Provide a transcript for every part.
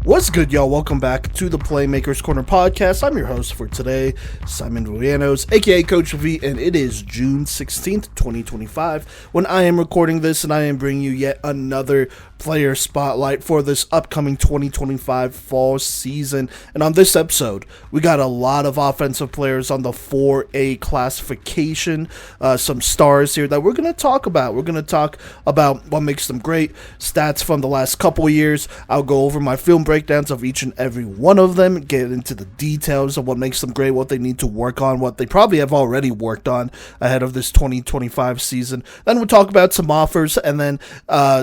What's good, y'all? Welcome back to the Playmakers Corner podcast. I'm your host for today, Simon Villanos, aka Coach V, and it is June 16th, 2025, when I am recording this, and I am bringing you yet another player spotlight for this upcoming 2025 fall season. And on this episode, we got a lot of offensive players on the 4A classification, some stars here that we're going to talk about. We're going to talk about what makes them great, stats from the last couple of years. I'll go over my film breakdowns of each and every one of them, get into the details of what makes them great, what they need to work on, what they probably have already worked on ahead of this 2025 season. Then we'll talk about some offers and then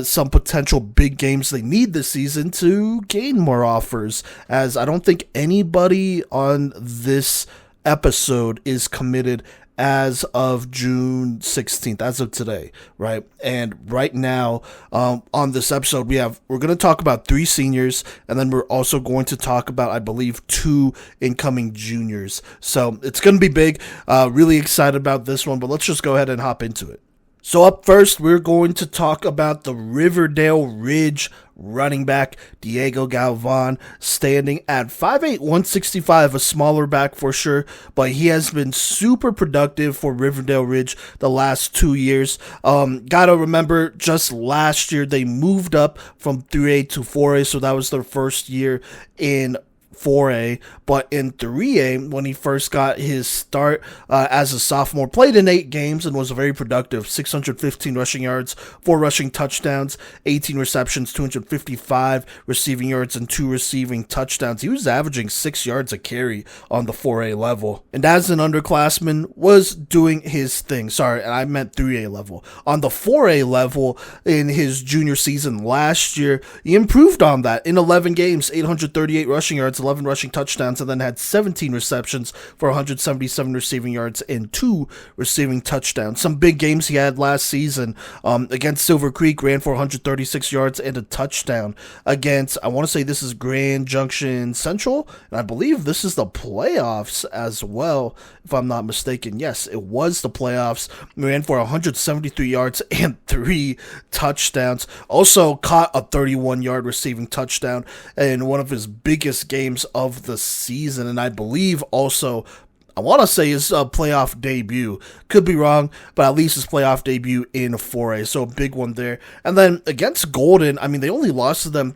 some potential big games they need this season to gain more offers, as I don't think anybody on this episode is committed as of June 16th, as of today, right? And right now, on this episode, we're going to talk about 3 seniors, and then we're also going to talk about, I believe, 2 incoming juniors. So it's going to be big. Really excited about this one, but let's just go ahead and hop into it. So up first, we're going to talk about the Riverdale Ridge running back, Diego Galvan, standing at 5'8", 165, a smaller back for sure, but he has been super productive for Riverdale Ridge the last 2 years. Gotta remember, just last year, they moved up from 3A to 4A, so that was their first year in 4A, but in 3A, when he first got his start as a sophomore, played in 8 games and was very productive. 615 rushing yards, 4 rushing touchdowns, 18 receptions, 255 receiving yards, and 2 receiving touchdowns. He was averaging 6 yards a carry on the 4A level, and as an underclassman, was doing his thing. Sorry, I meant 3A level. On the 4A level, in his junior season last year, he improved on that. In 11 games, 838 rushing yards, 11 rushing touchdowns, and then had 17 receptions for 177 receiving yards and 2 receiving touchdowns. Some big games he had last season against Silver Creek, ran for 136 yards and a touchdown. Against, I want to say this is Grand Junction Central, and I believe this is the playoffs as well, if I'm not mistaken. Yes, it was the playoffs. He ran for 173 yards and 3 touchdowns. Also caught a 31-yard receiving touchdown in one of his biggest games of the season, and I believe also, I want to say his playoff debut. Could be wrong, but at least his playoff debut in 4A, so a big one there. And then against Golden, I mean, they only lost to them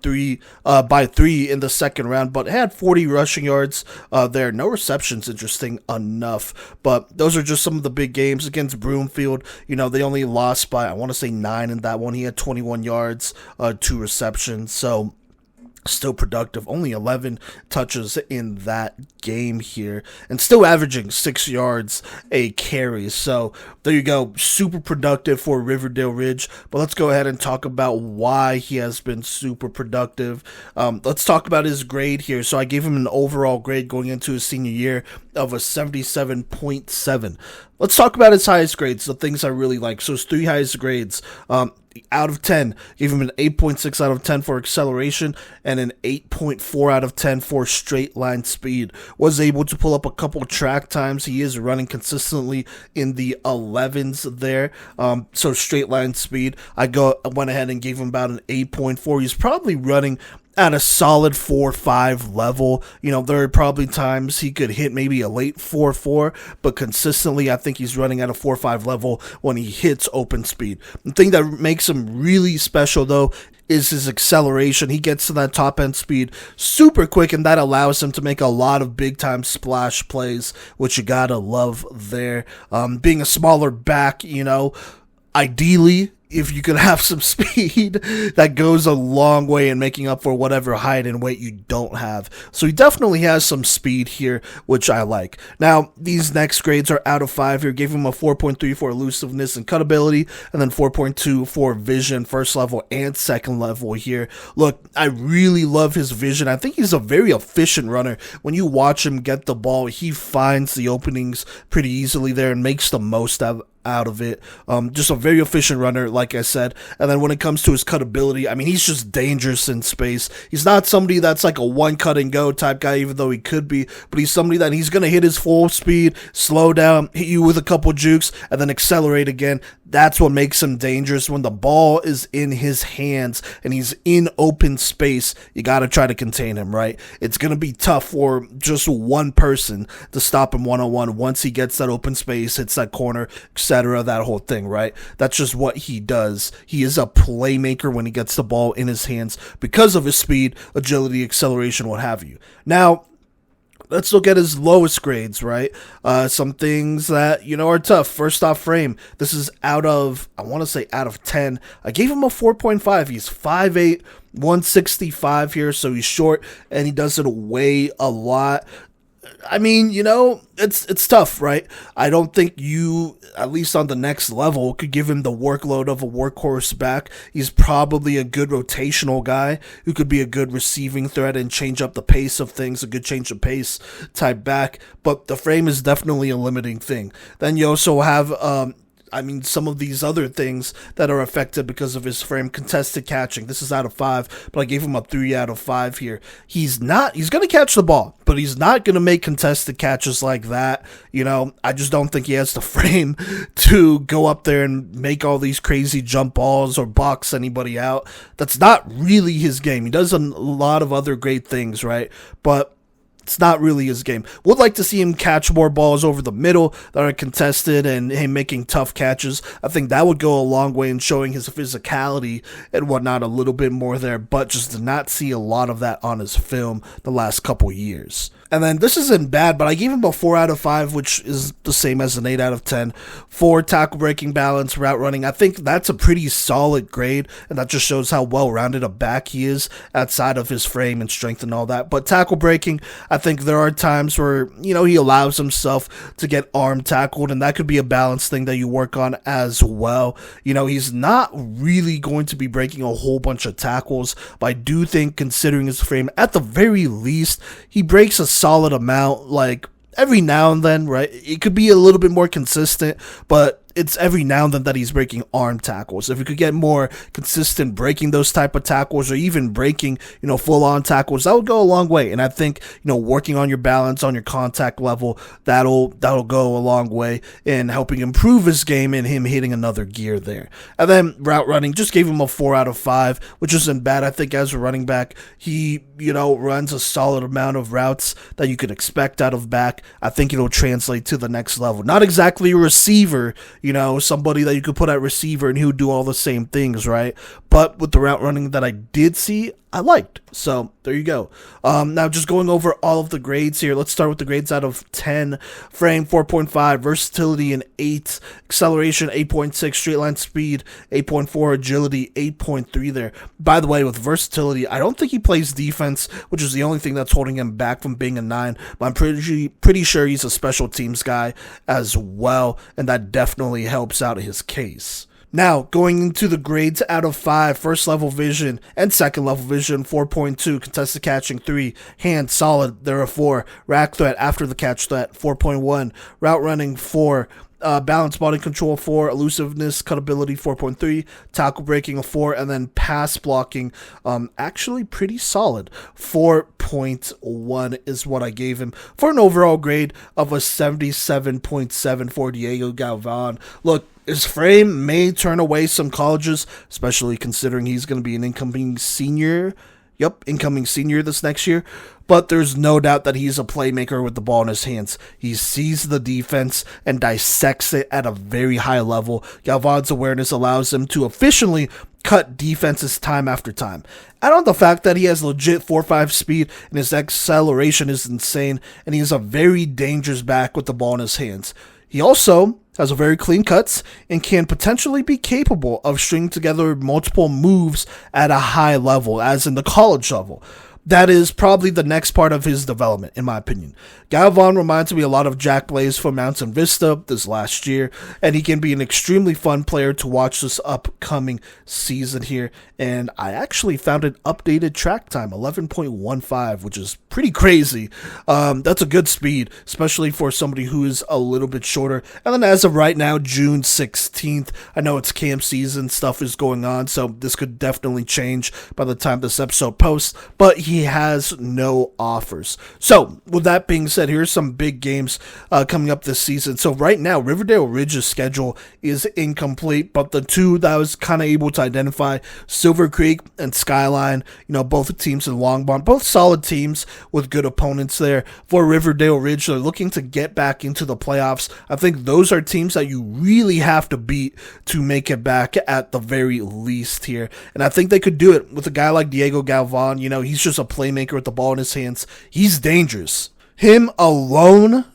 by 3 in the second round, but had 40 rushing yards there. No receptions, interesting enough, but those are just some of the big games. Against Broomfield, they only lost by, I want to say 9 in that one. He had 21 yards, 2 receptions, so still productive, only 11 touches in that game here, and still averaging 6 yards a carry. So there you go, super productive for Riverdale Ridge. But let's go ahead and talk about why he has been super productive. Let's talk about his grade here. So I gave him an overall grade going into his senior year of a 77.7. Let's talk about his highest grades, the things I really like. So his 3 highest grades, out of 10, gave him an 8.6 out of 10 for acceleration and an 8.4 out of 10 for straight line speed. Was able to pull up a couple track times. He is running consistently in the 11s there. So straight line speed, I went ahead and gave him about an 8.4. He's probably running at a solid 4.5 level. There are probably times he could hit maybe a late 4.4, but consistently I think he's running at a 4.5 level when he hits open speed. The thing that makes him really special, though, is his acceleration. He gets to that top end speed super quick, and that allows him to make a lot of big time splash plays, which you gotta love there. Being a smaller back, ideally, if you could have some speed, that goes a long way in making up for whatever height and weight you don't have. So he definitely has some speed here, which I like. Now, these next grades are out of 5 here. Gave him a 4.3 for elusiveness and cutability, and then 4.2 for vision, first level and second level here. Look, I really love his vision. I think he's a very efficient runner. When you watch him get the ball, he finds the openings pretty easily there and makes the most out of it. Just a very efficient runner, like I said. And then when it comes to his cutability, I mean, he's just dangerous in space. He's not somebody that's like a one cut and go type guy, even though he could be, but he's somebody that he's going to hit his full speed, slow down, hit you with a couple jukes, and then accelerate again. That's what makes him dangerous. When the ball is in his hands and he's in open space, you got to try to contain him, right? It's going to be tough for just one person to stop him one-on-one once he gets that open space, hits that corner, etc., that whole thing, right? That's just what he does. He is a playmaker when he gets the ball in his hands because of his speed, agility, acceleration, what have you. Now, let's look at his lowest grades, right? Some things that, are tough. First off, frame. This is out of 10. I gave him a 4.5. He's 5'8", 165 here, so he's short, and he doesn't weigh a lot. I mean, it's tough, right? I don't think you, at least on the next level, could give him the workload of a workhorse back. He's probably a good rotational guy who could be a good receiving threat and change up the pace of things, a good change of pace type back. But the frame is definitely a limiting thing. Then you also have some of these other things that are affected because of his frame. Contested catching. This is out of 5, but I gave him a 3 out of 5 here. He's going to catch the ball, but he's not going to make contested catches like that. I just don't think he has the frame to go up there and make all these crazy jump balls or box anybody out. That's not really his game. He does a lot of other great things, right? But it's not really his game. Would like to see him catch more balls over the middle that are contested and him making tough catches. I think that would go a long way in showing his physicality and whatnot a little bit more there, but just did not see a lot of that on his film the last couple years. And then this isn't bad, but I gave him a 4 out of 5, which is the same as an 8 out of 10. For tackle breaking, balance, route running, I think that's a pretty solid grade, and that just shows how well-rounded a back he is outside of his frame and strength and all that. But tackle breaking, I think there are times where, he allows himself to get arm tackled, and that could be a balance thing that you work on as well. He's not really going to be breaking a whole bunch of tackles, but I do think, considering his frame, at the very least, he breaks a solid amount, like every now and then, right? It could be a little bit more consistent, but it's every now and then that he's breaking arm tackles. If we could get more consistent breaking those type of tackles, or even breaking, full-on tackles, that would go a long way. And I think, working on your balance, on your contact level, that'll go a long way in helping improve his game and him hitting another gear there. And then route running, just gave him a 4 out of 5, which isn't bad. I think as a running back, he, runs a solid amount of routes that you could expect out of back. I think it'll translate to the next level. Not exactly a receiver, somebody that you could put at receiver and he would do all the same things, right? But with the route running that I did see, I liked. So there you go. Now just going over all of the grades here. Let's start with the grades out of 10. Frame 4.5, versatility an 8, acceleration 8.6, straight line speed 8.4, agility 8.3 there. By the way, with versatility, I don't think he plays defense, which is the only thing that's holding him back from being a 9. But I'm pretty sure he's a special teams guy as well, and that definitely helps out his case. Now, going into the grades out of 5, first level vision and second level vision, 4.2, contested catching 3, hand solid, there are 4, rack threat after the catch threat, 4.1, route running 4, balance body control 4, elusiveness, cutability 4.3, tackle breaking a 4, and then pass blocking, actually pretty solid, 4.1 is what I gave him for an overall grade of a 77.7 for Diego Galvan. Look, his frame may turn away some colleges, especially considering he's going to be an incoming senior. Incoming senior this next year. But there's no doubt that he's a playmaker with the ball in his hands. He sees the defense and dissects it at a very high level. Galvan's awareness allows him to efficiently cut defenses time after time. Add on the fact that he has legit 4.5 speed and his acceleration is insane, and he is a very dangerous back with the ball in his hands. He also has a very clean cuts and can potentially be capable of stringing together multiple moves at a high level, as in the college level. That is probably the next part of his development, in my opinion. Galvan reminds me a lot of Jack Blaze from Mountain Vista this last year, and he can be an extremely fun player to watch this upcoming season here. And I actually found an updated track time, 11.15, which is pretty crazy. That's a good speed, especially for somebody who is a little bit shorter. And then as of right now, June 16th, I know it's camp season, stuff is going on, so this could definitely change by the time this episode posts, but he has no offers. So with that being said, here's some big games coming up this season. So right now, Riverdale Ridge's schedule is incomplete, but the two that I was kind of able to identify, Silver Creek and Skyline, both teams in Longmont, both solid teams with good opponents there. For Riverdale Ridge, they're looking to get back into the playoffs. I think those are teams that you really have to beat to make it back at the very least here. And I think they could do it with a guy like Diego Galvan. He's just a playmaker with the ball in his hands. He's dangerous. Him alone,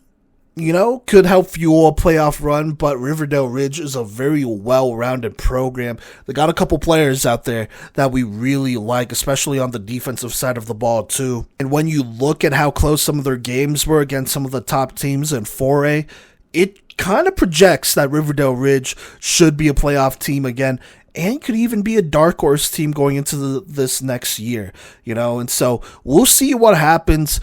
could help fuel a playoff run, but Riverdale Ridge is a very well-rounded program. They got a couple players out there that we really like, especially on the defensive side of the ball, too. And when you look at how close some of their games were against some of the top teams in 4A, it kind of projects that Riverdale Ridge should be a playoff team again, and could even be a dark horse team going into this next year, and so we'll see what happens.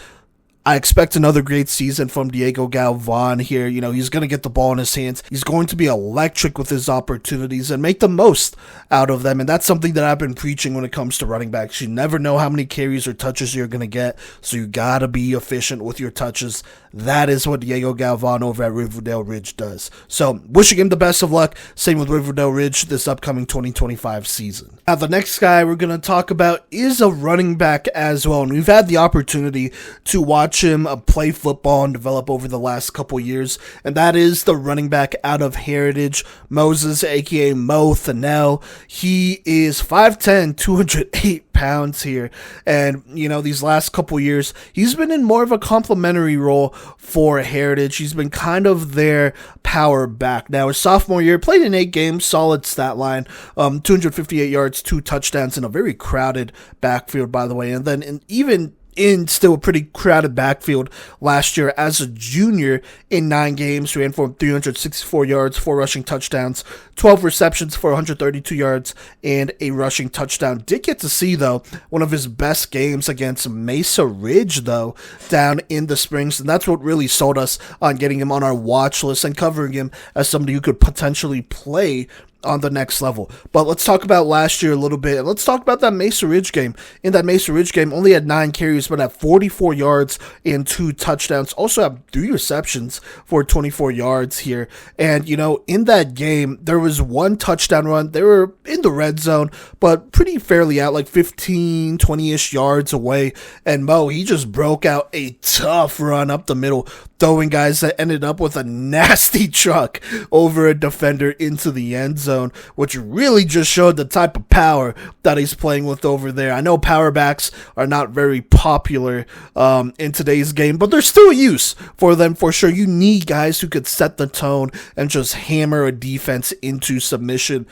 I expect another great season from Diego Galvan here. He's going to get the ball in his hands. He's going to be electric with his opportunities and make the most out of them. And that's something that I've been preaching when it comes to running backs. You never know how many carries or touches you're going to get, so you got to be efficient with your touches. That is what Diego Galvan over at Riverdale Ridge does. So, wishing him the best of luck. Same with Riverdale Ridge this upcoming 2025 season. Now, the next guy we're going to talk about is a running back as well. And we've had the opportunity to watch him play football and develop over the last couple years, and that is the running back out of Heritage, Moses, aka Mo Thenell. He is 5'10", 208 pounds here, and these last couple years he's been in more of a complimentary role for Heritage. He's been kind of their power back. Now his sophomore year, played in 8 games, solid stat line, 258 yards, 2 touchdowns in a very crowded backfield, by the way, and then even in still a pretty crowded backfield last year as a junior in 9 games, ran for 364 yards, 4 rushing touchdowns, 12 receptions for 132 yards, and a rushing touchdown. Did get to see, though, one of his best games against Mesa Ridge, though, down in the Springs, and that's what really sold us on getting him on our watch list and covering him as somebody who could potentially play on the next level. But let's talk about last year a little bit, and let's talk about that Mesa Ridge game. In that Mesa Ridge game, only had 9 carries, but had 44 yards and 2 touchdowns. Also had 3 receptions for 24 yards here. And, in that game, there was 1 touchdown run. They were in the red zone, but pretty fairly out, like 15, 20-ish yards away. And Mo, he just broke out a tough run up the middle, throwing guys that ended up with a nasty truck over a defender into the end zone, which really just showed the type of power that he's playing with over there. I know power backs are not very popular in today's game, but there's still a use for them for sure. You need guys who could set the tone and just hammer a defense into submission.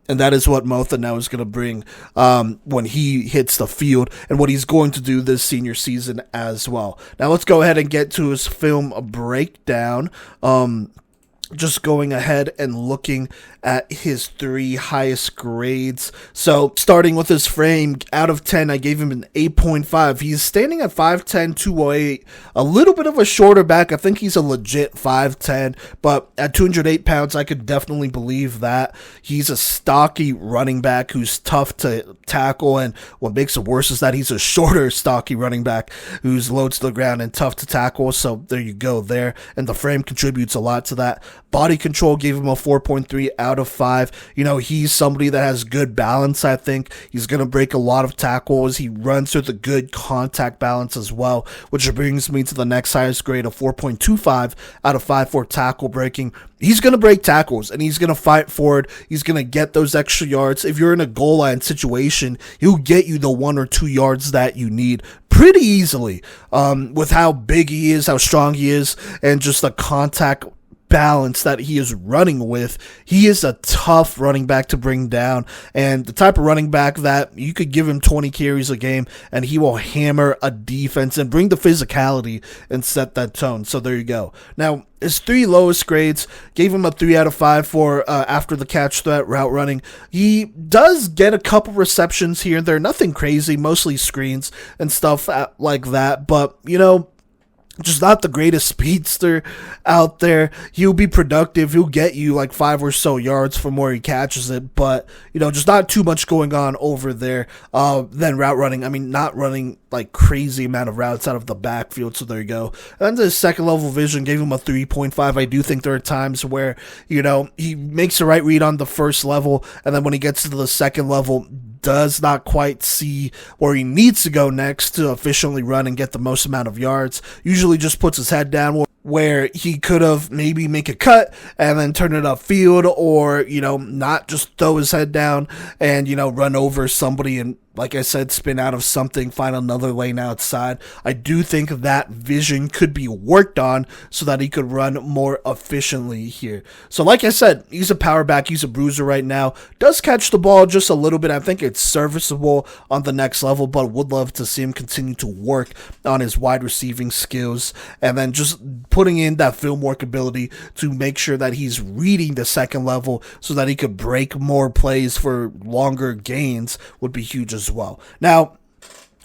And that is what Mo Thenell is going to bring when he hits the field, and what he's going to do this senior season as well. Now let's go ahead and get to his film breakdown. Just going ahead and looking at his 3 highest grades. So starting with his frame, out of 10, I gave him an 8.5. He's standing at 5'10", 208, a little bit of a shorter back. I think he's a legit 5'10", but at 208 pounds, I could definitely believe that. He's a stocky running back who's tough to tackle, and what makes it worse is that he's a shorter, stocky running back who's low to the ground and tough to tackle. So there you go there, and the frame contributes a lot to that. Body control, gave him a 4.3 out of 5. He's somebody that has good balance, I think. He's going to break a lot of tackles. He runs with a good contact balance as well, which brings me to the next highest grade of 4.25 out of 5 for tackle breaking. He's going to break tackles, and he's going to fight forward. He's going to get those extra yards. If you're in a goal line situation, he'll get you the 1 or 2 yards that you need pretty easily with how big he is, how strong he is, and just the contact balance that he is running with. He is a tough running back to bring down, and the type of running back that you could give him 20 carries a game and he will hammer a defense and bring the physicality and set that tone. So there you go. Now, his 3 lowest grades, gave him a 3 out of 5 for after the catch threat route running. He does get a couple receptions here and there, nothing crazy, mostly screens and stuff like that, but just not the greatest speedster out there. He'll be productive. He'll get you like 5 or so yards from where he catches it, but just not too much going on over there. Then route running, not running like crazy amount of routes out of the backfield. So there you go. And then the second level vision gave him a 3.5. I do think there are times where, he makes the right read on the first level, and then when he gets to the second level, does not quite see where he needs to go next to efficiently run and get the most amount of yards. Usually just puts his head down where he could have maybe make a cut and then turn it upfield, or, not just throw his head down and, run over somebody and, like I said, spin out of something, find another lane outside. I do think that vision could be worked on so that he could run more efficiently here. So like I said, he's a power back, he's a bruiser right now. Does catch the ball just a little bit. I think it's serviceable on the next level, but would love to see him continue to work on his wide receiving skills and then just putting in that film work ability to make sure that he's reading the second level so that he could break more plays for longer gains would be huge as well. Now,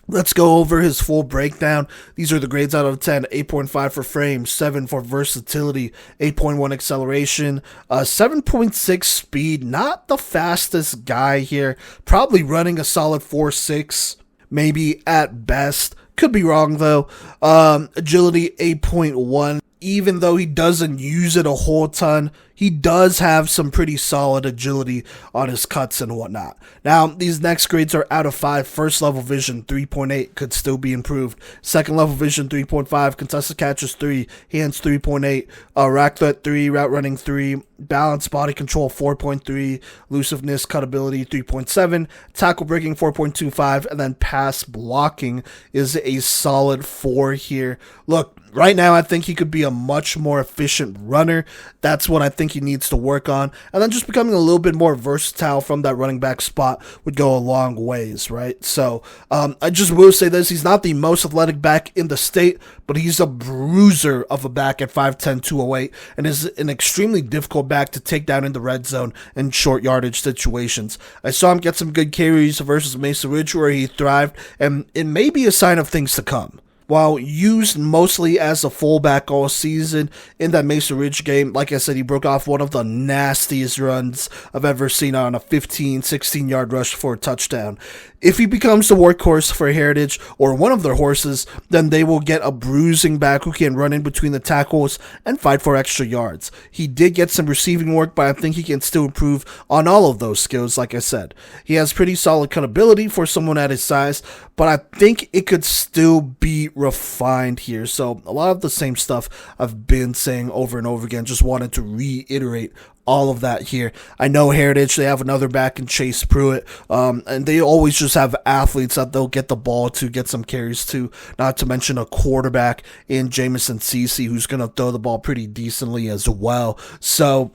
let's go over his full breakdown. These are the grades out of 10. 8.5 for frame, 7 for versatility, 8.1 acceleration, 7.6 speed. Not the fastest guy here. Probably running a solid 4.6, maybe at best. Could be wrong though. Agility 8.1. Even though he doesn't use it a whole ton, he does have some pretty solid agility on his cuts and whatnot. Now, these next grades are out of 5. First level vision, 3.8, could still be improved. Second level vision, 3.5. Contested catches, 3. Hands, 3.8. Rack threat, 3. Route running, 3. Balance, body control, 4.3. Elusiveness, cutability, 3.7. Tackle breaking, 4.25. And then pass blocking is a solid 4 here. Look, right now I think he could be a much more efficient runner. That's what I think he needs to work on. And then just becoming a little bit more versatile from that running back spot would go a long ways, right? So I just will say this. He's not the most athletic back in the state, but he's a bruiser of a back at 5'10", 208, and is an extremely difficult back to take down in the red zone and short yardage situations. I saw him get some good carries versus Mesa Ridge where he thrived, and it may be a sign of things to come. While used mostly as a fullback all season, in that Mesa Ridge game, like I said, he broke off one of the nastiest runs I've ever seen on a 15, 16-yard rush for a touchdown. If he becomes the workhorse for Heritage or one of their horses, then they will get a bruising back who can run in between the tackles and fight for extra yards. He did get some receiving work, but I think he can still improve on all of those skills, like I said. He has pretty solid cutability for someone at his size, but I think it could still be refined here. So a lot of the same stuff I've been saying over and over again, just wanted to reiterate all of that here. I know Heritage, they have another back in Chase Pruitt, and they always just have athletes that they'll get the ball to, get some carries to, not to mention a quarterback in Jamison Cece who's going to throw the ball pretty decently as well. So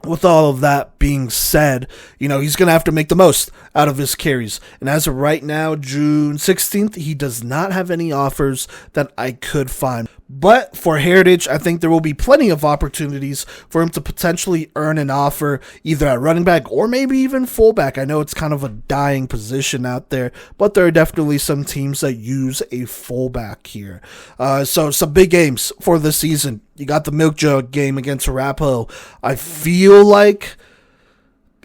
with all of that being said, he's going to have to make the most out of his carries. And as of right now, June 16th, he does not have any offers that I could find. But for Heritage, I think there will be plenty of opportunities for him to potentially earn an offer, either at running back or maybe even fullback. I know it's kind of a dying position out there, but there are definitely some teams that use a fullback here. So some big games for the season. You got the Milk Jug game against Arapahoe. I feel like,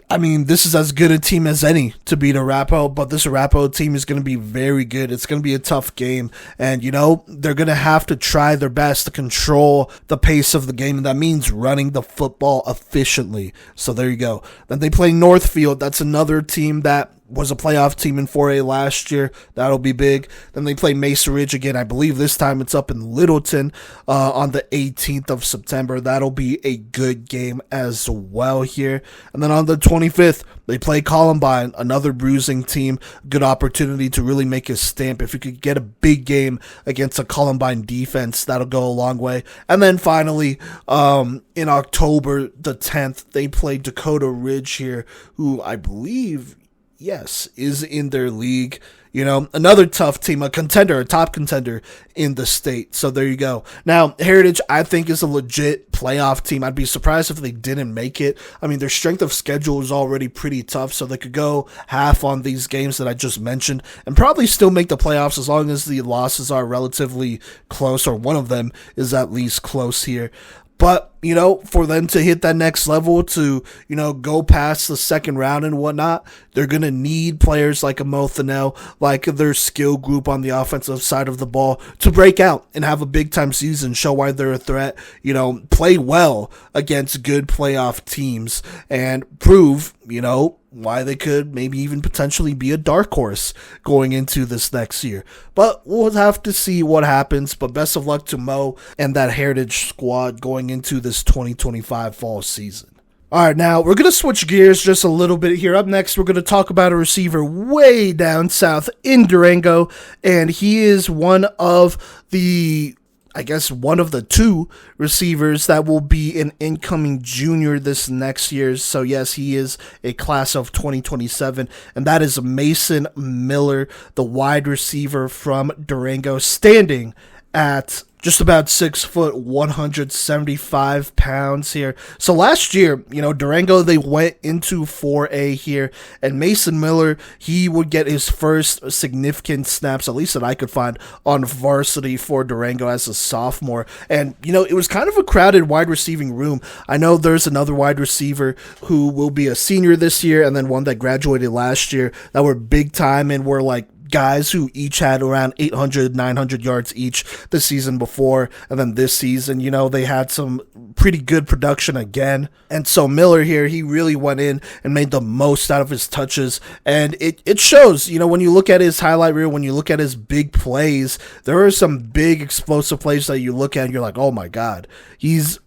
this is as good a team as any to beat Arapahoe, but this Arapahoe team is going to be very good. It's going to be a tough game, and, they're going to have to try their best to control the pace of the game, and that means running the football efficiently. So there you go. Then they play Northfield. That's another team that was a playoff team in 4A last year. That'll be big. Then they play Mesa Ridge again. I believe this time it's up in Littleton on the 18th of September. That'll be a good game as well here. And then on the 25th, they play Columbine, another bruising team. Good opportunity to really make a stamp. If you could get a big game against a Columbine defense, that'll go a long way. And then finally, in October the 10th, they play Dakota Ridge here, who I believe, yes, is in their league. You know, another tough team, a contender, a top contender in the state. So there you go. Now, Heritage, I think, is a legit playoff team. I'd be surprised if they didn't make it. I mean, their strength of schedule is already pretty tough, so they could go half on these games that I just mentioned and probably still make the playoffs as long as the losses are relatively close, or one of them is at least close here. But, you know, for them to hit that next level, to, you know, go past the second round and whatnot, they're going to need players like a Thenell, like their skill group on the offensive side of the ball, to break out and have a big-time season, show why they're a threat, you know, play well against good playoff teams, and prove, you know, why they could maybe even potentially be a dark horse going into this next year. But we'll have to see what happens. But best of luck to Mo and that Heritage squad going into this 2025 fall season. All right, now we're going to switch gears just a little bit here. Up next, we're going to talk about a receiver way down south in Durango, and he is one of the two receivers that will be an incoming junior this next year. So yes, he is a class of 2027, and that is Mason Miller, the wide receiver from Durango, standing at just about 6 foot, 175 pounds here. So last year, you know, Durango, they went into 4A here, and Mason Miller, he would get his first significant snaps, at least that I could find, on varsity for Durango as a sophomore. And, you know, it was kind of a crowded wide receiving room. I know there's another wide receiver who will be a senior this year, and then one that graduated last year that were big time and were like guys who each had around 800, 900 yards each the season before. And then this season, you know, they had some pretty good production again. And so Miller here, he really went in and made the most out of his touches. And it shows, you know, when you look at his highlight reel, when you look at his big plays, there are some big explosive plays that you look at and you're like, oh my God, he's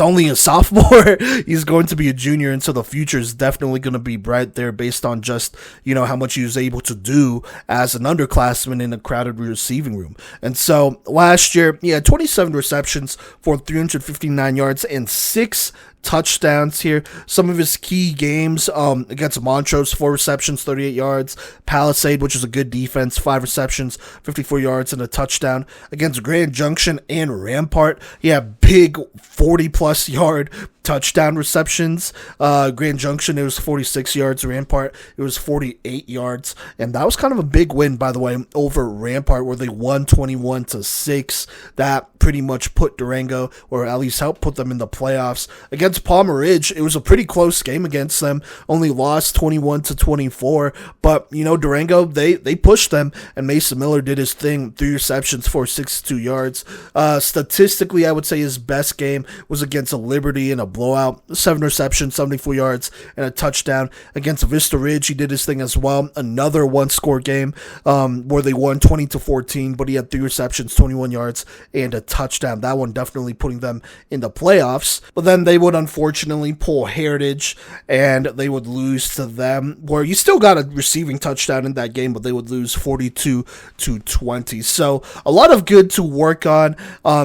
only a sophomore. He's going to be a junior, and so the future is definitely going to be bright there based on just, you know, how much he was able to do as an underclassman in a crowded receiving room. And so last year, he had 27 receptions for 359 yards and 6 touchdowns here. Some of his key games against Montrose, 4 receptions, 38 yards. Palisade, which is a good defense, 5 receptions, 54 yards and a touchdown. Against Grand Junction and Rampart, he had big 40-plus yard touchdown receptions. Grand Junction, it was 46 yards. Rampart, it was 48 yards. And that was kind of a big win, by the way, over Rampart, where they won 21-6. That pretty much put Durango, or at least helped put them in the playoffs. Against Palmer Ridge, it was a pretty close game against them. Only lost 21-24. But, you know, Durango, they pushed them, and Mason Miller did his thing. 3 receptions for 62 yards. Statistically, I would say his best game was against Liberty in a blowout. 7 receptions, 74 yards, and a touchdown. Against Vista Ridge, he did his thing as well. Another one-score game where they won 20-14, but he had 3 receptions, 21 yards, and a touchdown. That one definitely putting them in the playoffs. But then they would unfortunately pull Heritage, and they would lose to them, where you still got a receiving touchdown in that game, but they would lose 42-20. So a lot of good to work on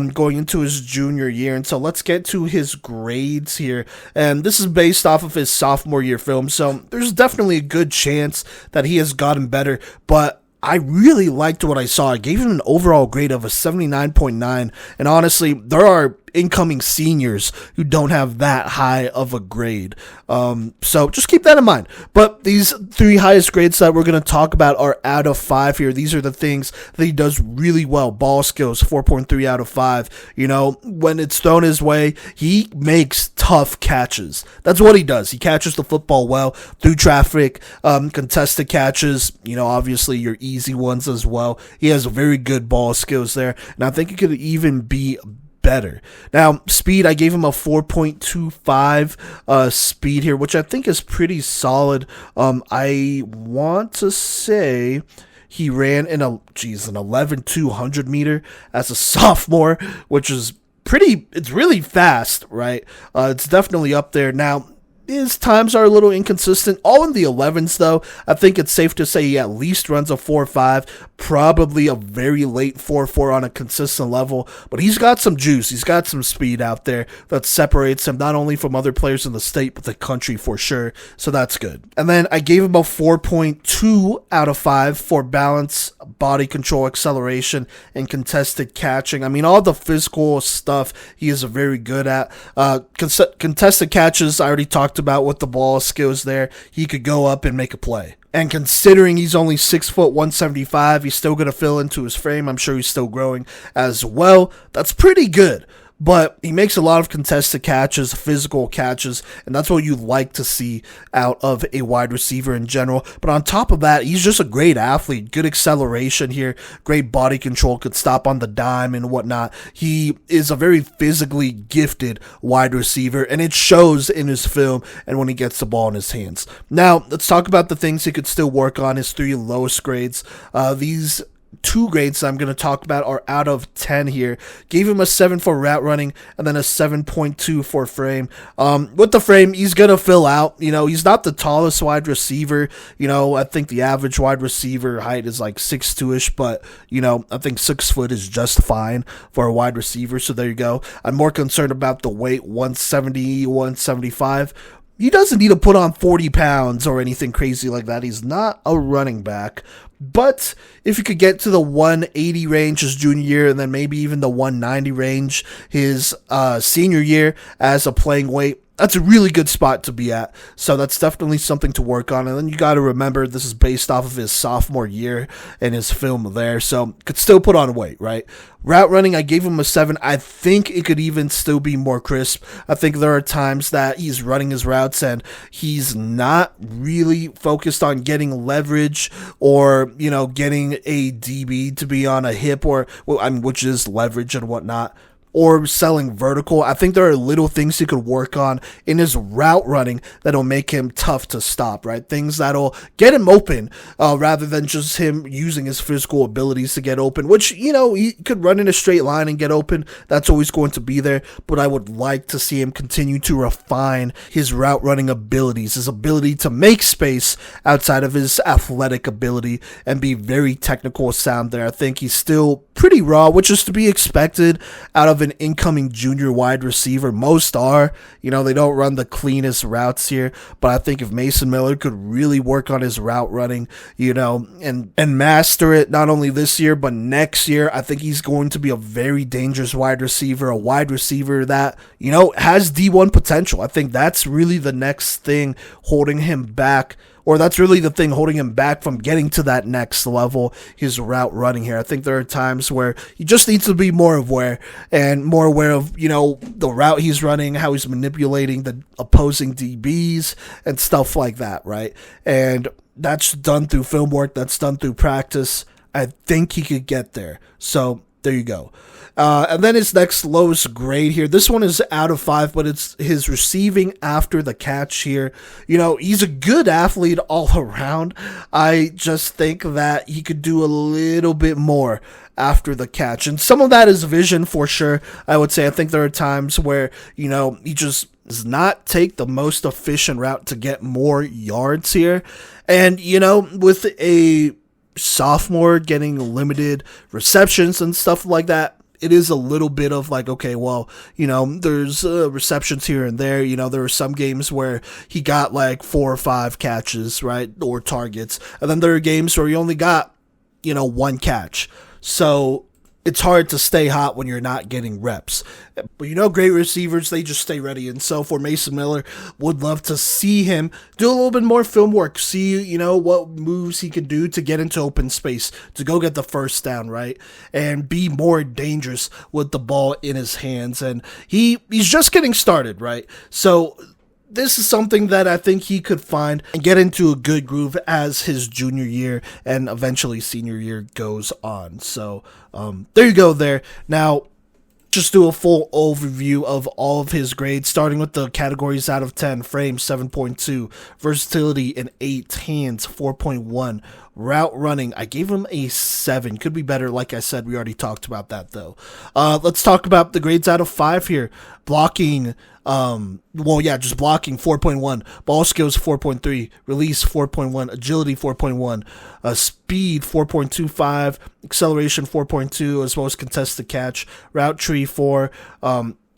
going into his junior year. And so let's get to his grades here. And this is based off of his sophomore year film, so there's definitely a good chance that he has gotten better, but I really liked what I saw. I gave him an overall grade of a 79.9, and honestly, there are incoming seniors who don't have that high of a grade. So just keep that in mind. But these 3 highest grades that we're going to talk about are out of 5 here. These are the things that he does really well. Ball skills, 4.3 out of 5. You know, when it's thrown his way, he makes tough catches. That's what he does. He catches the football well through traffic, contested catches, you know, obviously your easy ones as well. He has very good ball skills there, and I think it could even be better. Now, speed, I gave him a 4.25 speed here, which I think is pretty solid. I want to say he ran in an 11,200 meter as a sophomore, which is it's really fast, right? It's definitely up there. Now, his times are a little inconsistent, all in the 11s though. I think it's safe to say he at least runs a 4.5, probably a very late 4.4 on a consistent level, but he's got some juice, he's got some speed out there that separates him not only from other players in the state, but the country for sure, so that's good. And then I gave him a 4.2 out of 5 for balance, body control, acceleration, and contested catching. I mean, all the physical stuff he is very good at. Contested catches, I already talked about with the ball skills there. He could go up and make a play. And considering he's only 6 foot 175, he's still going to fill into his frame. I'm sure he's still growing as well. That's pretty good. But he makes a lot of contested catches, physical catches, and that's what you like to see out of a wide receiver in general. But on top of that, he's just a great athlete, good acceleration here, great body control, could stop on the dime and whatnot. He is a very physically gifted wide receiver, and it shows in his film and when he gets the ball in his hands. Now, let's talk about the things he could still work on, his 3 lowest grades. These 2 grades that I'm going to talk about are out of 10 here. Gave him a 7 for route running and then a 7.2 for frame. With the frame, he's going to fill out. You know, he's not the tallest wide receiver. You know, I think the average wide receiver height is like 6'2"-ish, but, you know, I think 6 foot is just fine for a wide receiver. So there you go. I'm more concerned about the weight, 170, 175. He doesn't need to put on 40 pounds or anything crazy like that. He's not a running back. But if you could get to the 180 range his junior year and then maybe even the 190 range his senior year as a playing weight, that's a really good spot to be at. So that's definitely something to work on. And then you got to remember this is based off of his sophomore year and his film there. So could still put on weight, right? Route running, I gave him a 7. I think it could even still be more crisp. I think there are times that he's running his routes and he's not really focused on getting leverage or, you know, getting a DB to be on a hip or, well, I mean, which is leverage and whatnot, or selling vertical. I think there are little things he could work on in his route running that'll make him tough to stop, right? Things that'll get him open rather than just him using his physical abilities to get open, which, you know, he could run in a straight line and get open. That's always going to be there, but I would like to see him continue to refine his route running abilities, his ability to make space outside of his athletic ability and be very technical sound there. I think he's still pretty raw, which is to be expected out of an incoming junior wide receiver. Most are, you know, they don't run the cleanest routes here, but I think if Mason Miller could really work on his route running, you know, and master it not only this year, but next year, I think he's going to be a very dangerous wide receiver, a wide receiver that, you know, has D1 potential. I think that's really the next thing holding him back, or that's really the thing holding him back from getting to that next level, his route running here. I think there are times where he just needs to be more aware of, you know, the route he's running, how he's manipulating the opposing DBs and stuff like that, right? And that's done through film work, that's done through practice. I think he could get there. So there you go. And then his next lowest grade here. This one is out of 5, but it's his receiving after the catch here. You know, he's a good athlete all around. I just think that he could do a little bit more after the catch. And some of that is vision for sure. I would say I think there are times where, you know, he just does not take the most efficient route to get more yards here. And, you know, with a sophomore getting limited receptions and stuff like that, it is a little bit of like, okay, well, you know, there's receptions here and there. You know, there were some games where he got like 4 or 5 catches, right, or targets. And then there are games where he only got, you know, 1 catch. So it's hard to stay hot when you're not getting reps. But, you know, great receivers, they just stay ready. And so for Mason Miller, would love to see him do a little bit more film work, see, you know, what moves he could do to get into open space, to go get the first down, right? And be more dangerous with the ball in his hands. And he's just getting started, right? So this is something that I think he could find and get into a good groove as his junior year and eventually senior year goes on. So there you go there. Now, Just do a full overview of all of his grades, starting with the categories out of 10. Frame, 7.2. Versatility, an 8. Hands, 4.1. Route running, I gave him a 7. Could be better. Like I said, we already talked about that, though. Let's talk about the grades out of 5 here. Blocking, just blocking, 4.1. Ball skills, 4.3. Release, 4.1. Agility, 4.1. Speed, 4.25. Acceleration, 4.2, as well as contested catch. Route tree, 4.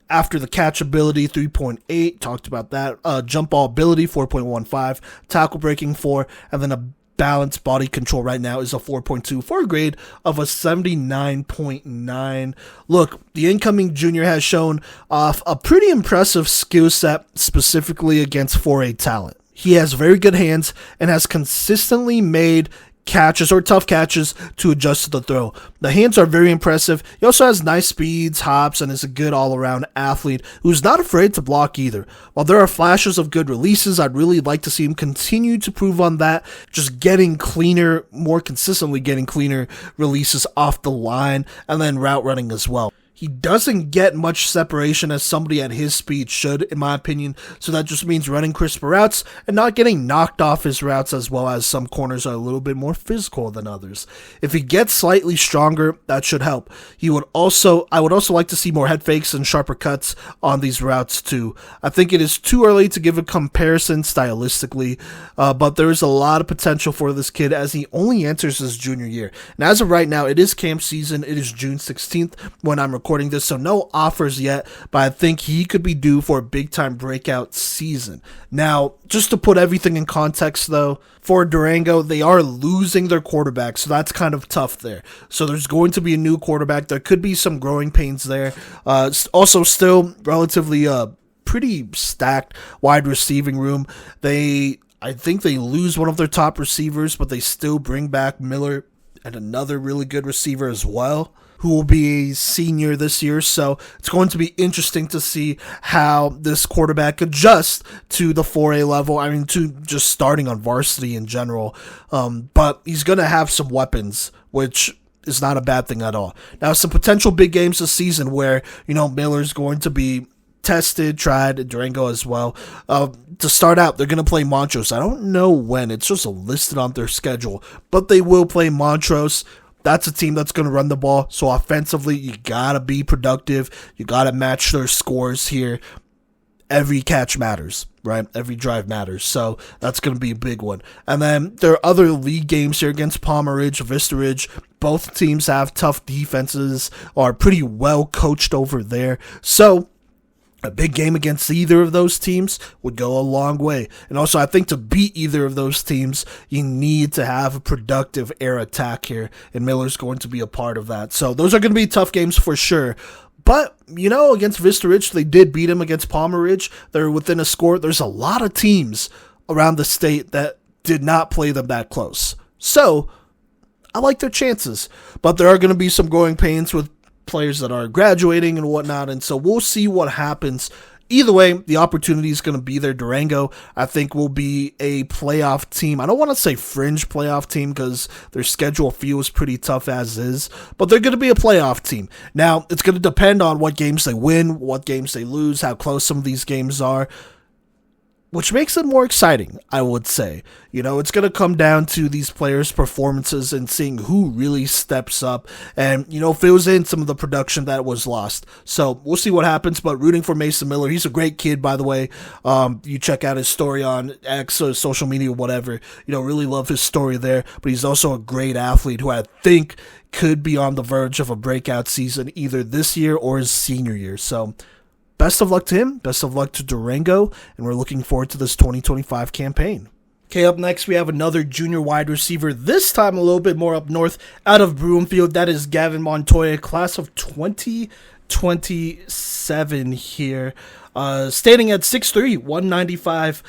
After the catch ability, 3.8. Talked about that. Jump ball ability, 4.15. Tackle breaking, 4. And then a balanced body control right now is a 4.2 for a grade of a 79.9. Look, the incoming junior has shown off a pretty impressive skill set, specifically against 4A talent. He has very good hands and has consistently made catches or tough catches to adjust to the throw. The hands are very impressive. He also has nice speeds, hops, and is a good all-around athlete who's not afraid to block either. While there are flashes of good releases, I'd really like to see him continue to prove on that, just getting cleaner, more consistently getting cleaner releases off the line, and then route running as well. He doesn't get much separation as somebody at his speed should, in my opinion, so that just means running crisper routes and not getting knocked off his routes, as well as some corners are a little bit more physical than others. If he gets slightly stronger, that should help. I would also like to see more head fakes and sharper cuts on these routes too. I think it is too early to give a comparison stylistically, but there is a lot of potential for this kid as he only enters his junior year. And as of right now, it is camp season. It is June 16th when I'm recording this, so no offers yet, but I think he could be due for a big time breakout season. Now, just to put everything in context though, for Durango, they are losing their quarterback, so that's kind of tough there. So there's going to be a new quarterback. There could be some growing pains there. Also still relatively pretty stacked wide receiving room. I think they lose one of their top receivers, but they still bring back Miller and another really good receiver as well, who will be a senior this year. So it's going to be interesting to see how this quarterback adjusts to the 4A level. I mean, to just starting on varsity in general. But he's going to have some weapons, which is not a bad thing at all. Now, some potential big games this season where, Miller's going to be tested, tried, Durango as well. To start out, they're going to play Montrose. I don't know when. It's just listed on their schedule. But they will play Montrose. That's a team that's going to run the ball. So offensively, you got to be productive. You got to match their scores here. Every catch matters, right? Every drive matters. So that's going to be a big one. And then there are other league games here against Palmer Ridge, Vista Ridge. Both teams have tough defenses, are pretty well coached over there. So a big game against either of those teams would go a long way. And also, I think to beat either of those teams, you need to have a productive air attack here, and Miller's going to be a part of that. So those are going to be tough games for sure. But, against Vista Ridge, they did beat him. Against Palmer Ridge, they're within a score. There's a lot of teams around the state that did not play them that close. So I like their chances. But there are going to be some growing pains with players that are graduating and whatnot, and so we'll see what happens. Either way, the opportunity is going to be there. Durango, I think, will be a playoff team. I don't want to say fringe playoff team because their schedule feels pretty tough as is, but they're going to be a playoff team. Now, it's going to depend on what games they win, what games they lose, how close some of these games are, which makes it more exciting, I would say. It's going to come down to these players' performances and seeing who really steps up and, fills in some of the production that was lost. So we'll see what happens, but rooting for Mason Miller. He's a great kid, by the way. You check out his story on X or social media, whatever. Really love his story there, but he's also a great athlete who I think could be on the verge of a breakout season either this year or his senior year. So best of luck to him, best of luck to Durango, and we're looking forward to this 2025 campaign. Okay, up next we have another junior wide receiver, this time a little bit more up north, out of Broomfield. That is Gavin Montoya, class of 2027 here. Standing at 6'3", 195,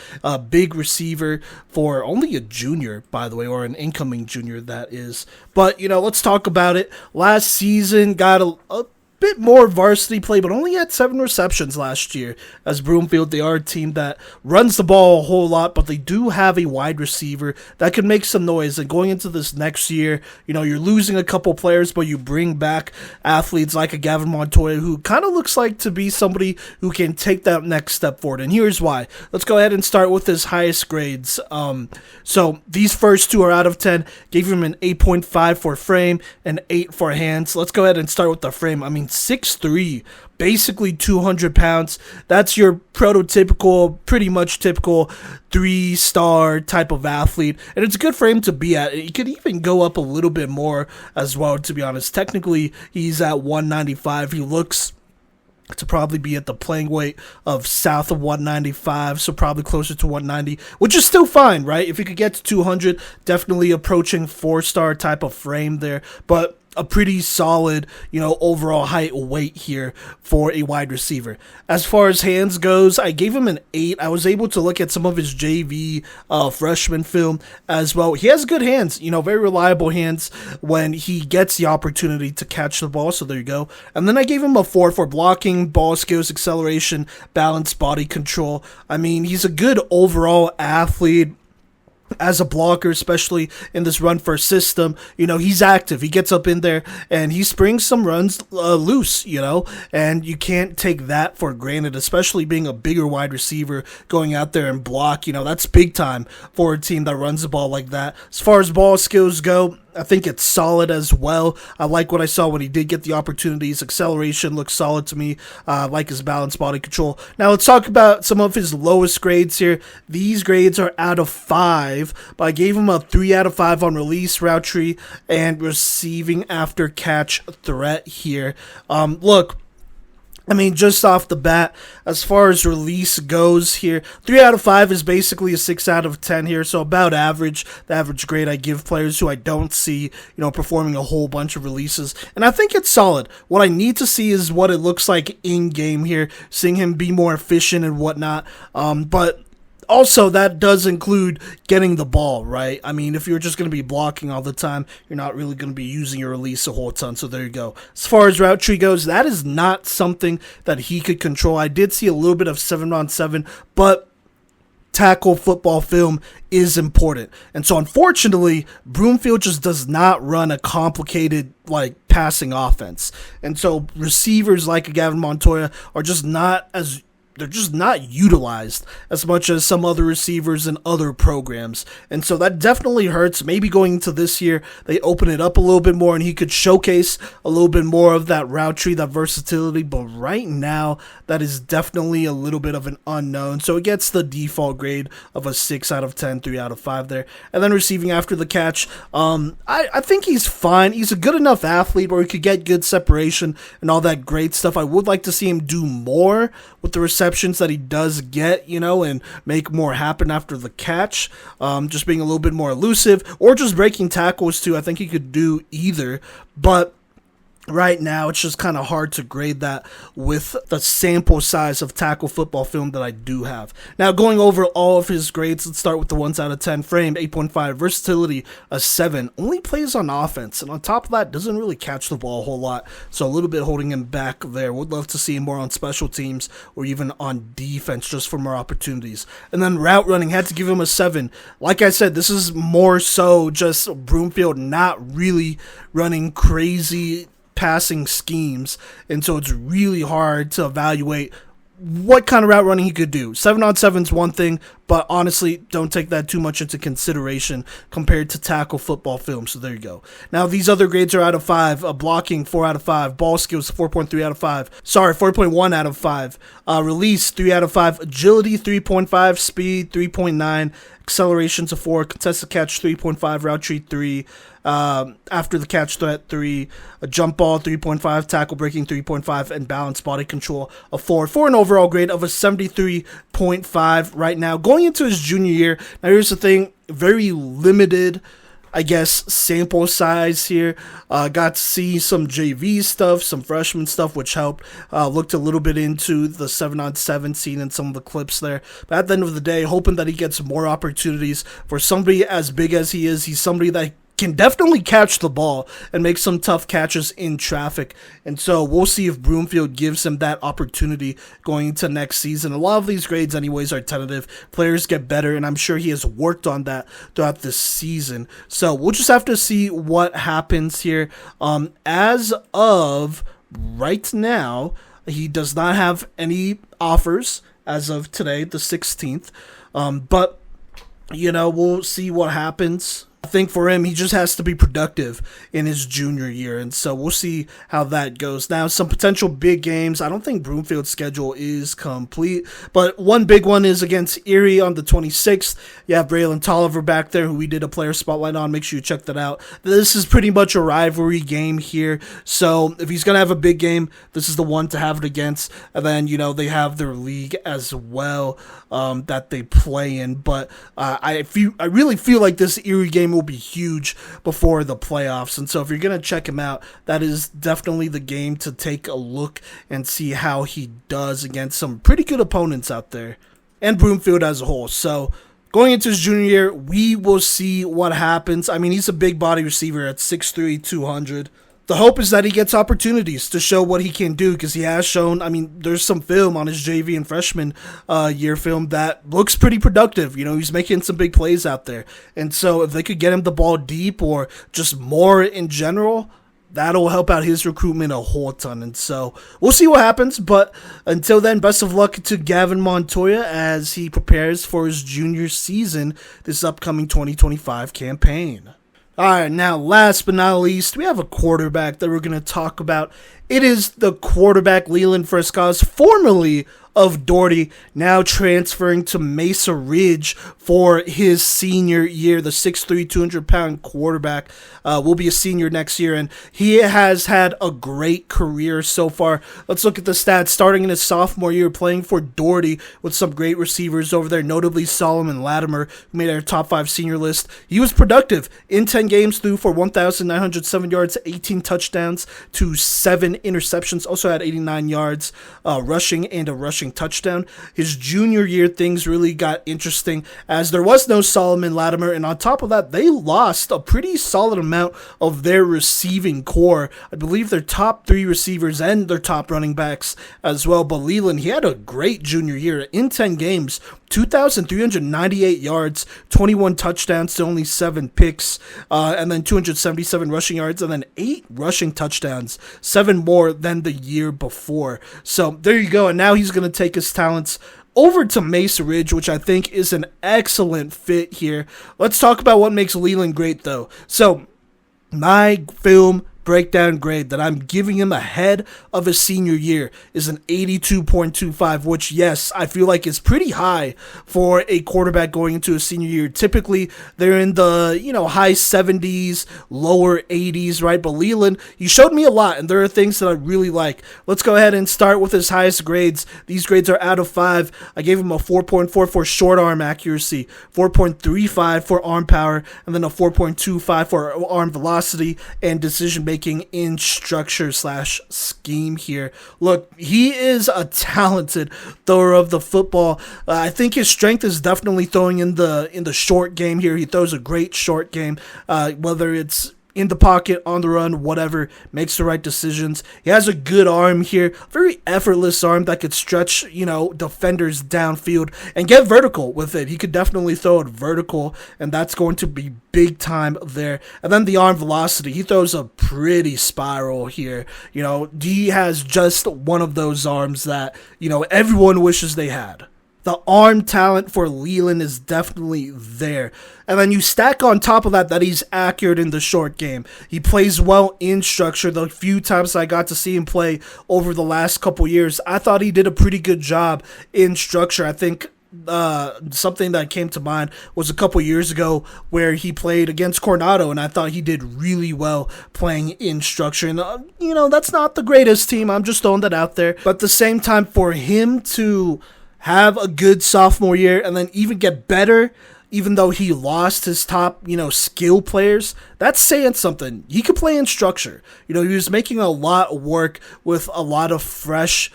big receiver for only a junior, by the way, or an incoming junior, that is. But, let's talk about it. Last season, got a bit more varsity play, but only had 7 receptions last year. As Broomfield, they are a team that runs the ball a whole lot, but they do have a wide receiver that can make some noise. And going into this next year, you're losing a couple players, but you bring back athletes like a Gavin Montoya, who kind of looks like to be somebody who can take that next step forward. And here's why. Let's go ahead and start with his highest grades. So these first 2 are out of 10. Gave him an 8.5 for frame and 8 for hands. Let's go ahead and start with the frame. 6'3", basically 200 pounds. That's your prototypical, pretty much typical 3-star type of athlete. And it's a good frame to be at. He could even go up a little bit more as well, to be honest. Technically, he's at 195. He looks to probably be at the playing weight of south of 195, so probably closer to 190, which is still fine, right? If you could get to 200, definitely approaching 4-star type of frame there, but a pretty solid, overall height weight here for a wide receiver. As far as hands goes, I gave him an 8. I was able to look at some of his JV freshman film as well. He has good hands, very reliable hands when he gets the opportunity to catch the ball, so there you go. And then I gave him a 4 for blocking, ball skills, acceleration, balance, body control. He's a good overall athlete. As a blocker, especially in this run-first system, he's active. He gets up in there, and he springs some runs loose, and you can't take that for granted, especially being a bigger wide receiver going out there and block. That's big time for a team that runs the ball like that. As far as ball skills go, I think it's solid as well. I like what I saw when he did get the opportunities. Acceleration looks solid to me. I like his balance, body control. Now let's talk about some of his lowest grades here. These grades are out of 5, but I gave him a 3 out of 5 on release, route tree, and receiving after catch threat here. Look, just off the bat, as far as release goes here, 3 out of 5 is basically a 6 out of 10 here, so about average, the average grade I give players who I don't see, performing a whole bunch of releases, and I think it's solid. What I need to see is what it looks like in-game here, seeing him be more efficient and whatnot, but also, that does include getting the ball, right? If you're just going to be blocking all the time, you're not really going to be using your release a whole ton, so there you go. As far as route tree goes, that is not something that he could control. I did see a little bit of 7-on-7, but tackle football film is important. And so, unfortunately, Broomfield just does not run a complicated, passing offense. And so, receivers like Gavin Montoya are just not as they're just not utilized as much as some other receivers in other programs. And so that definitely hurts. Maybe going into this year, they open it up a little bit more and he could showcase a little bit more of that route tree, that versatility. But right now, that is definitely a little bit of an unknown. So it gets the default grade of a 6 out of 10, 3 out of 5 there. And then receiving after the catch, I think he's fine. He's a good enough athlete where he could get good separation and all that great stuff. I would like to see him do more with the receptions that he does get, and make more happen after the catch. Just being a little bit more elusive or just breaking tackles too. I think he could do either, but right now, it's just kind of hard to grade that with the sample size of tackle football film that I do have. Now, going over all of his grades, let's start with the 1 out of 10. Frame, 8.5. Versatility, a 7. Only plays on offense, and on top of that, doesn't really catch the ball a whole lot, so a little bit holding him back there. Would love to see him more on special teams or even on defense just for more opportunities. And then route running, had to give him a 7. Like I said, this is more so just Broomfield not really running crazy passing schemes, and so it's really hard to evaluate what kind of route running he could do. 7-on-7 is one thing, but honestly, don't take that too much into consideration compared to tackle football film, so there you go. Now, these other grades are out of 5. Blocking, 4 out of 5. Ball skills, 4.3 out of 5. 4.1 out of 5. Release, 3 out of 5. Agility, 3.5. Speed, 3.9. Acceleration's a 4. Contested catch, 3.5. Route tree, 3. After the catch threat, 3. A jump ball, 3.5. Tackle breaking, 3.5. And balance body control, a 4. For an overall grade of a 73.5 right now. Going into his junior year, now here's the thing, very limited, I guess, sample size here. Got to see some JV stuff, some freshman stuff, which helped. Looked a little bit into the 7-on-7 scene and some of the clips there. But at the end of the day, hoping that he gets more opportunities. For somebody as big as he is, he's somebody that can definitely catch the ball and make some tough catches in traffic. And so we'll see if Broomfield gives him that opportunity going into next season. A lot of these grades anyways are tentative. Players get better, and I'm sure he has worked on that throughout this season. So we'll just have to see what happens here. As of right now, he does not have any offers as of today, the 16th. But, we'll see what happens. I think for him, he just has to be productive in his junior year, and so we'll see how that goes. Now, some potential big games. I don't think Broomfield's schedule is complete, but one big one is against Erie on the 26th. You have Braylon Tolliver back there, who we did a player spotlight on. Make sure you check that out. This is pretty much a rivalry game here, so if he's going to have a big game, this is the one to have it against. And then, they have their league as well that they play in, but I really feel like this Erie game will be huge before the playoffs, and so if you're going to check him out, that is definitely the game to take a look and see how he does against some pretty good opponents out there, and Broomfield as a whole. So going into his junior year, we will see what happens. I mean, he's a big body receiver at 6'3", 200. The hope is that he gets opportunities to show what he can do, because he has shown, there's some film on his JV and freshman year film that looks pretty productive. He's making some big plays out there. And so if they could get him the ball deep or just more in general, that'll help out his recruitment a whole ton. And so we'll see what happens. But until then, best of luck to Gavin Montoya as he prepares for his junior season this upcoming 2025 campaign. All right, now last but not least, we have a quarterback that we're going to talk about. It is the quarterback Leland Frescaz, formerly of Doherty, now transferring to Mesa Ridge for his senior year. The 6'3", 200-pound quarterback will be a senior next year, and he has had a great career so far. Let's look at the stats. Starting in his sophomore year, playing for Doherty with some great receivers over there, notably Solomon Latimer, who made our top 5 senior list. He was productive. In 10 games, threw for 1,907 yards, 18 touchdowns to 7 interceptions. Also had 89 yards rushing and a rushing touchdown. His junior year, things really got interesting as there was no Solomon Latimer, and on top of that, they lost a pretty solid amount of their receiving core. I believe their top 3 receivers and their top running backs as well. But Leland, he had a great junior year. In 10 games, 2,398 yards, 21 touchdowns to only 7 picks, and then 277 rushing yards, and then 8 rushing touchdowns, 7 more than the year before. So there you go, and now he's going to take his talents over to Mesa Ridge, which I think is an excellent fit here. Let's talk about what makes Leland great, though. So my film breakdown grade that I'm giving him ahead of his senior year is an 82.25, which, yes, I feel like is pretty high for a quarterback going into a senior year. Typically, they're in the, high 70s, lower 80s, right? But Leland, he showed me a lot, and there are things that I really like. Let's go ahead and start with his highest grades. These grades are out of 5. I gave him a 4.4 for short arm accuracy, 4.35 for arm power, and then a 4.25 for arm velocity and decision making in structure / scheme here. Look, he is a talented thrower of the football. I think his strength is definitely throwing in the short game here. He throws a great short game, whether it's in the pocket, on the run, whatever, makes the right decisions. He has a good arm here, very effortless arm that could stretch, defenders downfield and get vertical with it. He could definitely throw it vertical, and that's going to be big time there. And then the arm velocity, he throws a pretty spiral here. He has just one of those arms that, everyone wishes they had. The arm talent for Leland is definitely there. And then you stack on top of that he's accurate in the short game. He plays well in structure. The few times I got to see him play over the last couple years, I thought he did a pretty good job in structure. I think something that came to mind was a couple years ago where he played against Coronado, and I thought he did really well playing in structure. And, that's not the greatest team. I'm just throwing that out there. But at the same time, for him to have a good sophomore year and then even get better, even though he lost his top, skill players, That's saying something. He could play in structure. He was making a lot of work with a lot of fresh,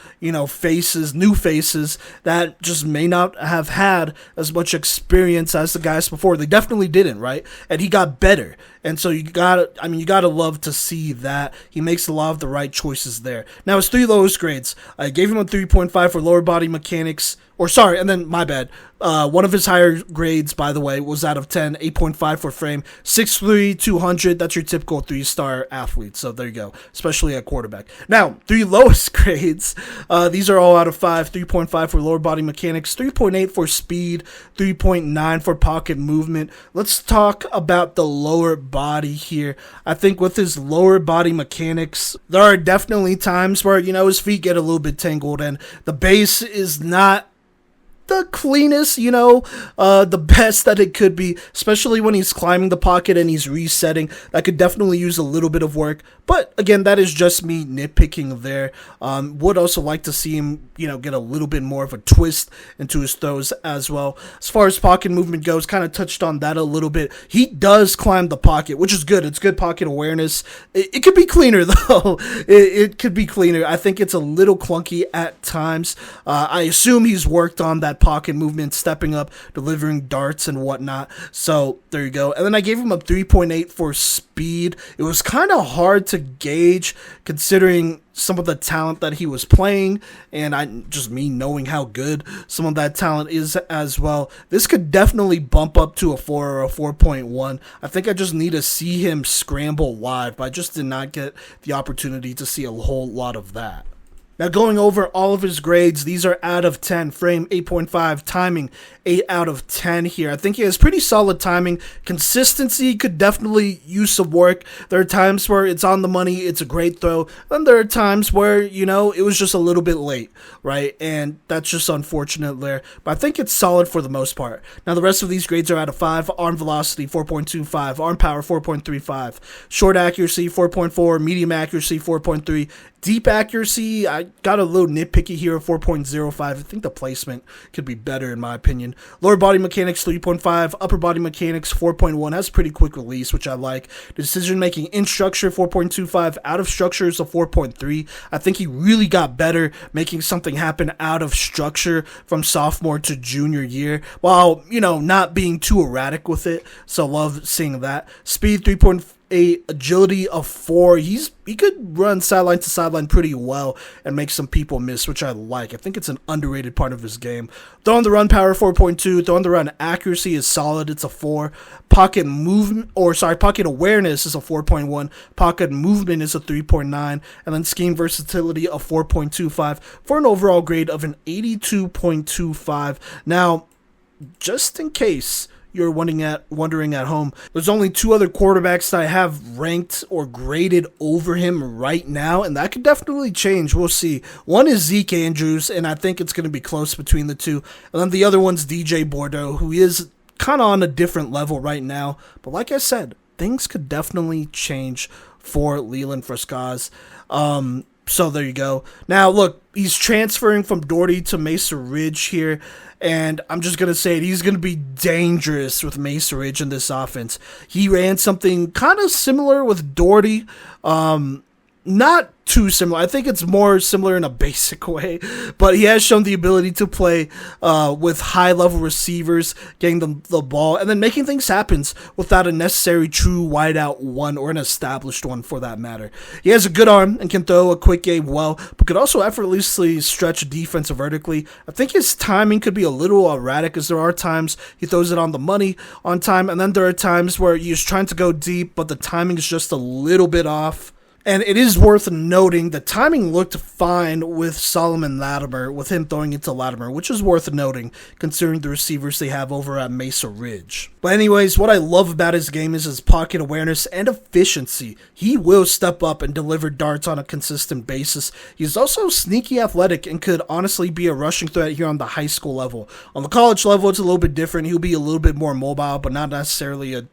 faces, new faces that just may not have had as much experience as the guys before. They definitely didn't, right? And he got better. And so you gotta love to see that. He makes a lot of the right choices there. Now, his 3 lowest grades. I gave him a 3.5 for lower body mechanics. And then, my bad. One of his higher grades, by the way, was out of 10, 8.5 for frame, 6'3", 200. That's your typical 3-star athlete. So there you go, especially at quarterback. Now, 3 lowest grades. These are all out of 5, 3.5 for lower body mechanics, 3.8 for speed, 3.9 for pocket movement. Let's talk about the lower body here. I think with his lower body mechanics, there are definitely times where, his feet get a little bit tangled and the base is not the cleanest, the best that it could be, especially when he's climbing the pocket and he's resetting. That could definitely use a little bit of work. But again, that is just me nitpicking there. Would also like to see him, get a little bit more of a twist into his throws as well. As far as pocket movement goes, kind of touched on that a little bit. He does climb the pocket, which is good. It's good pocket awareness. It could be cleaner, though. It could be cleaner. I think it's a little clunky at times. I assume he's worked on that pocket movement, stepping up, delivering darts and whatnot. So there you go. And then I gave him a 3.8 for speed. It was kind of hard to gauge considering some of the talent that he was playing, and me knowing how good some of that talent is as well. This could definitely bump up to a 4 or a 4.1. I think I just need to see him scramble live, but I just did not get the opportunity to see a whole lot of that. Now, going over all of his grades, these are out of 10. Frame, 8.5. Timing, 8 out of 10 here. I think he has pretty solid timing. Consistency could definitely use some work. There are times where it's on the money, it's a great throw. Then there are times where, it was just a little bit late, right? And that's just unfortunate there. But I think it's solid for the most part. Now, the rest of these grades are out of 5. Arm velocity, 4.25. Arm power, 4.35. Short accuracy, 4.4. Medium accuracy, 4.3. Deep accuracy, I got a little nitpicky here at 4.05. I think the placement could be better in my opinion. Lower body mechanics, 3.5. Upper body mechanics, 4.1. Has pretty quick release, which I like. Decision making in structure, 4.25. Out of structure is a 4.3. I think he really got better making something happen out of structure from sophomore to junior year, while, not being too erratic with it. So love seeing that. Speed, 3.5. Agility of 4. He could run sideline to sideline pretty well and make some people miss, which I like. I think it's an underrated part of his game. Throw on the run power, 4.2. Throw on the run accuracy is solid. It's a 4. Pocket awareness is a 4.1. Pocket movement is a 3.9. And then scheme versatility of 4.25 for an overall grade of an 82.25. Now, just in case you're wondering at home, there's only 2 other quarterbacks that I have ranked or graded over him right now, and that could definitely change. We'll see. One is Zeke Andrews, and I think it's going to be close between the two. And then the other one's DJ Bordeaux, who is kind of on a different level right now. But like I said, things could definitely change for Leland Frescaz. So there you go. Now, look, he's transferring from Doherty to Mesa Ridge here, and I'm just going to say it, he's going to be dangerous with Mesa Ridge in this offense. He ran something kind of similar with Doherty, not too similar. I think it's more similar in a basic way, but he has shown the ability to play with high-level receivers, getting them the ball, and then making things happen without a necessary true wideout one or an established one for that matter. He has a good arm and can throw a quick game well, but could also effortlessly stretch defense vertically. I think his timing could be a little erratic, as there are times he throws it on the money on time, and then there are times where he's trying to go deep, but the timing is just a little bit off. And it is worth noting the timing looked fine with Solomon Latimer, with him throwing it to Latimer, which is worth noting considering the receivers they have over at Mesa Ridge. But anyways, what I love about his game is his pocket awareness and efficiency. He will step up and deliver darts on a consistent basis. He's also sneaky athletic and could honestly be a rushing threat here on the high school level. On the college level, it's a little bit different. He'll be a little bit more mobile, but not necessarily a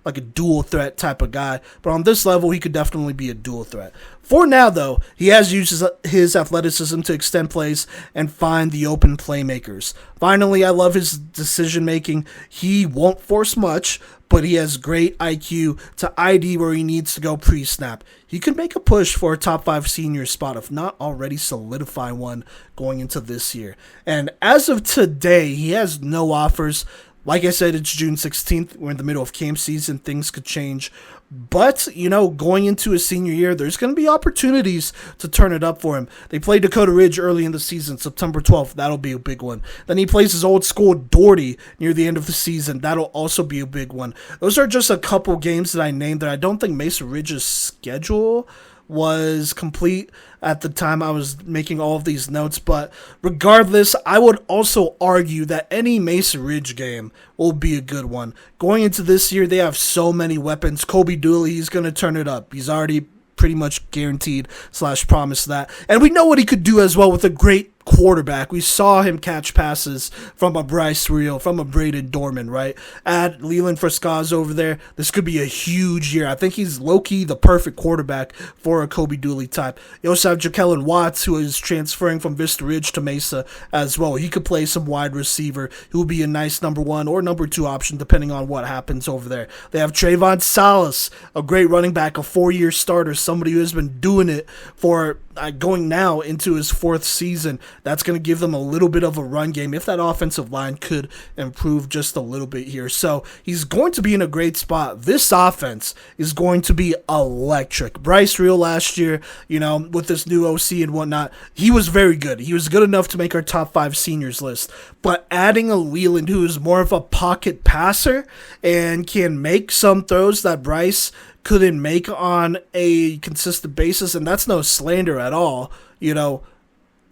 like a dual threat type of guy. But on this level, he could definitely be a dual threat. For now, though, he has used his athleticism to extend plays and find the open playmakers. Finally, I love his decision-making. He won't force much, but he has great IQ to ID where he needs to go pre-snap. He could make a push for a top 5 senior spot, if not already solidify one going into this year. And as of today, he has no offers. Like I said, it's June 16th. We're in the middle of camp season. Things could change. But, going into his senior year, there's going to be opportunities to turn it up for him. They play Dakota Ridge early in the season, September 12th. That'll be a big one. Then he plays his old school Doherty near the end of the season. That'll also be a big one. Those are just a couple games that I named that I don't think Mesa Ridge's schedule was complete at the time I was making all of these notes, but regardless, I would also argue that any Mesa Ridge game will be a good one. Going into this year, they have so many weapons. Kobe Dooley, he's going to turn it up. He's already pretty much guaranteed / promised that. And we know what he could do as well with a great quarterback. We saw him catch passes from a Bryce Reel, from a Braden Dorman, right? Add Leland Frescaz over there. This could be a huge year. I think he's low-key the perfect quarterback for a Kobe Dooley type. You also have Jaqueline Watts, who is transferring from Vista Ridge to Mesa as well. He could play some wide receiver. He will be a nice number 1 or number 2 option, depending on what happens over there. They have Trayvon Salas, a great running back, a 4-year starter, somebody who has been doing it for going now into his 4th season. That's going to give them a little bit of a run game if that offensive line could improve just a little bit here. So he's going to be in a great spot. This offense is going to be electric. Bryce Reel last year, with this new OC and whatnot, he was very good. He was good enough to make our top 5 seniors list. But adding a Leland who is more of a pocket passer and can make some throws that Bryce couldn't make on a consistent basis, and that's no slander at all,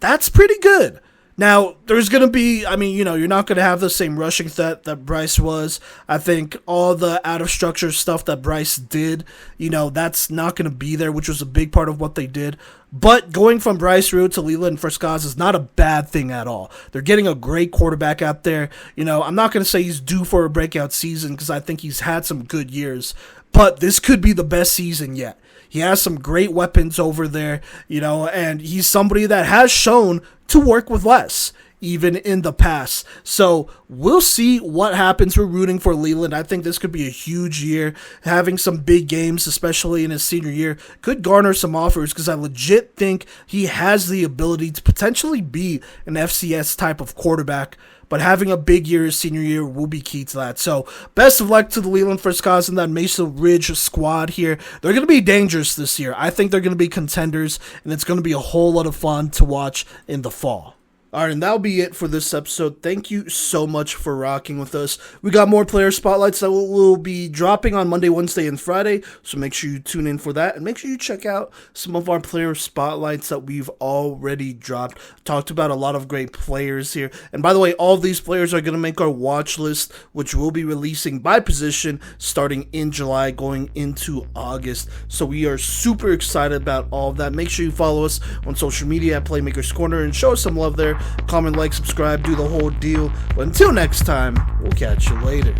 that's pretty good. Now, there's going to be, you're not going to have the same rushing threat that Bryce was. I think all the out-of-structure stuff that Bryce did, that's not going to be there, which was a big part of what they did. But going from Bryce Reel to Leland Frescaz is not a bad thing at all. They're getting a great quarterback out there. I'm not going to say he's due for a breakout season because I think he's had some good years. But this could be the best season yet. He has some great weapons over there, and he's somebody that has shown to work with less, even in the past. So we'll see what happens. We're rooting for Leland. I think this could be a huge year. Having some big games, especially in his senior year, could garner some offers because I legit think he has the ability to potentially be an FCS type of quarterback. But having a big year his senior year will be key to that. So best of luck to the Leland Frescaz and that Mesa Ridge squad here. They're going to be dangerous this year. I think they're going to be contenders, and it's going to be a whole lot of fun to watch in the fall. All right, and that'll be it for this episode. Thank you so much for rocking with us. We got more player spotlights that will be dropping on Monday, Wednesday, and Friday, so make sure you tune in for that, and make sure you check out some of our player spotlights that we've already dropped. Talked about a lot of great players here, and by the way, all of these players are going to make our watch list, which we'll be releasing by position starting in July, going into August, so we are super excited about all of that. Make sure you follow us on social media at Playmakers Corner and show us some love there. Comment, like, subscribe, do the whole deal. But until next time, we'll catch you later.